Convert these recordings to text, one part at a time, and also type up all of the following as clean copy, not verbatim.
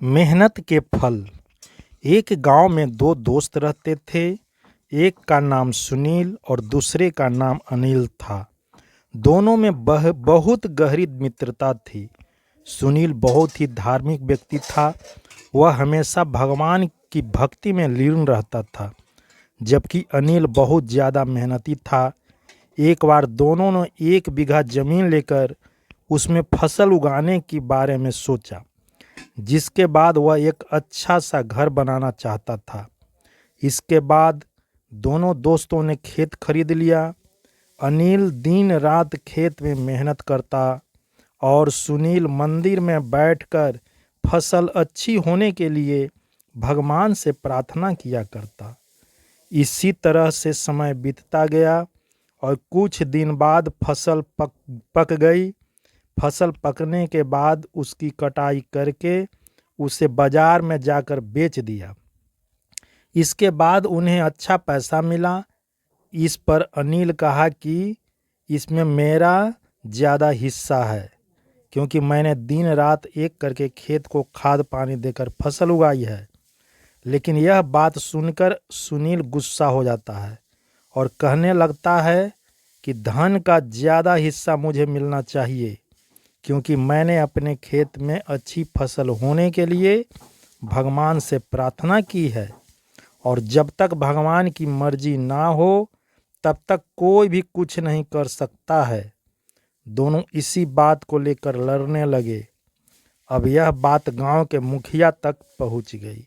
मेहनत के फल। एक गांव में दो दोस्त रहते थे। एक का नाम सुनील और दूसरे का नाम अनिल था। दोनों में बहुत गहरी मित्रता थी। सुनील बहुत ही धार्मिक व्यक्ति था। वह हमेशा भगवान की भक्ति में लीन रहता था, जबकि अनिल बहुत ज़्यादा मेहनती था। एक बार दोनों ने 1 बीघा जमीन लेकर उसमें फसल उगाने के बारे में सोचा, जिसके बाद वह एक अच्छा सा घर बनाना चाहता था। इसके बाद दोनों दोस्तों ने खेत खरीद लिया। अनिल दिन रात खेत में मेहनत करता और सुनील मंदिर में बैठकर फसल अच्छी होने के लिए भगवान से प्रार्थना किया करता। इसी तरह से समय बीतता गया और कुछ दिन बाद फसल पक गई। फसल पकने के बाद उसकी कटाई करके उसे बाजार में जाकर बेच दिया। इसके बाद उन्हें अच्छा पैसा मिला। इस पर अनिल कहा कि इसमें मेरा ज़्यादा हिस्सा है, क्योंकि मैंने दिन रात एक करके खेत को खाद पानी देकर फसल उगाई है। लेकिन यह बात सुनकर सुनील गुस्सा हो जाता है और कहने लगता है कि धन का ज़्यादा हिस्सा मुझे मिलना चाहिए, क्योंकि मैंने अपने खेत में अच्छी फसल होने के लिए भगवान से प्रार्थना की है, और जब तक भगवान की मर्जी ना हो तब तक कोई भी कुछ नहीं कर सकता है। दोनों इसी बात को लेकर लड़ने लगे। अब यह बात गांव के मुखिया तक पहुंच गई।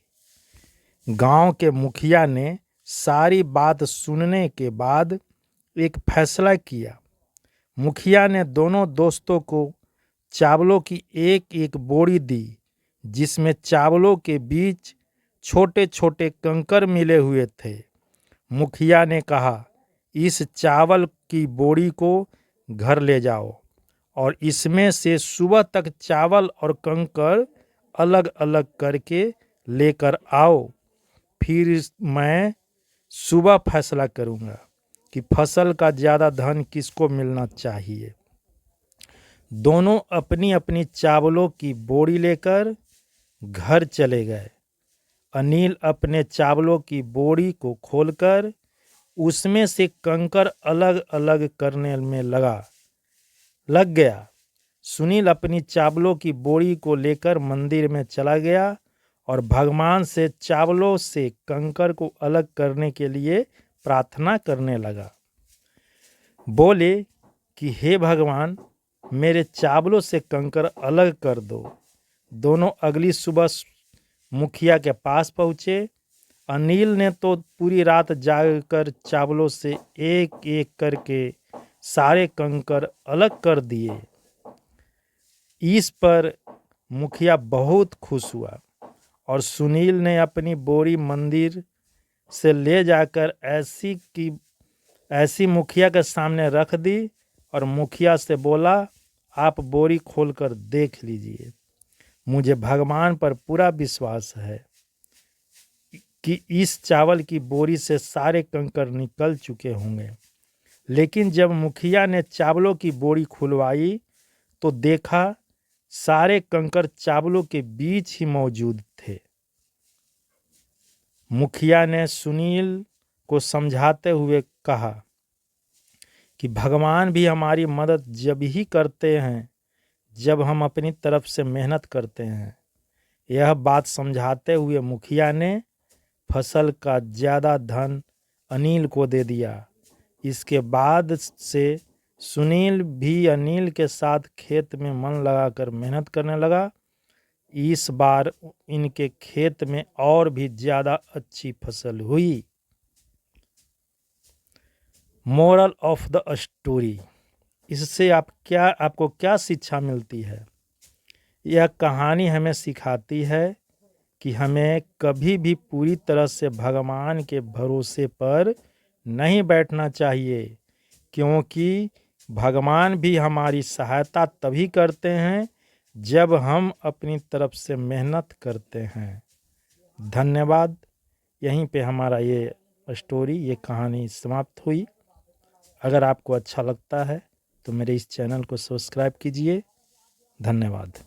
गांव के मुखिया ने सारी बात सुनने के बाद एक फैसला किया। मुखिया ने दोनों दोस्तों को चावलों की एक एक बोरी दी, जिसमें चावलों के बीच छोटे छोटे कंकर मिले हुए थे। मुखिया ने कहा, इस चावल की बोरी को घर ले जाओ और इसमें से सुबह तक चावल और कंकर अलग अलग करके लेकर आओ। फिर मैं सुबह फैसला करूंगा कि फसल का ज़्यादा धन किसको मिलना चाहिए। दोनों अपनी अपनी चावलों की बोरी लेकर घर चले गए। अनिल अपने चावलों की बोरी को खोलकर उसमें से कंकर अलग अलग करने में लग गया। सुनील अपनी चावलों की बोरी को लेकर मंदिर में चला गया और भगवान से चावलों से कंकर को अलग करने के लिए प्रार्थना करने लगा। बोले कि हे भगवान, मेरे चावलों से कंकर अलग कर दो। दोनों अगली सुबह मुखिया के पास पहुँचे। अनिल ने तो पूरी रात जागकर चावलों से एक एक करके सारे कंकर अलग कर दिए। इस पर मुखिया बहुत खुश हुआ और सुनील ने अपनी बोरी मंदिर से ले जाकर ऐसी मुखिया के सामने रख दी और मुखिया से बोला, आप बोरी खोलकर देख लीजिए। मुझे भगवान पर पूरा विश्वास है कि इस चावल की बोरी से सारे कंकर निकल चुके होंगे। लेकिन जब मुखिया ने चावलों की बोरी खुलवाई तो देखा सारे कंकर चावलों के बीच ही मौजूद थे। मुखिया ने सुनील को समझाते हुए कहा कि भगवान भी हमारी मदद जब ही करते हैं जब हम अपनी तरफ से मेहनत करते हैं। यह बात समझाते हुए मुखिया ने फसल का ज़्यादा धन अनिल को दे दिया। इसके बाद से सुनील भी अनिल के साथ खेत में मन लगाकर मेहनत करने लगा। इस बार इनके खेत में और भी ज़्यादा अच्छी फसल हुई। मोरल ऑफ द स्टोरी, इससे आपको क्या शिक्षा मिलती है? यह कहानी हमें सिखाती है कि हमें कभी भी पूरी तरह से भगवान के भरोसे पर नहीं बैठना चाहिए, क्योंकि भगवान भी हमारी सहायता तभी करते हैं जब हम अपनी तरफ से मेहनत करते हैं। धन्यवाद। यहीं पे हमारा ये स्टोरी, ये कहानी समाप्त हुई। अगर आपको अच्छा लगता है तो मेरे इस चैनल को सब्सक्राइब कीजिए। धन्यवाद।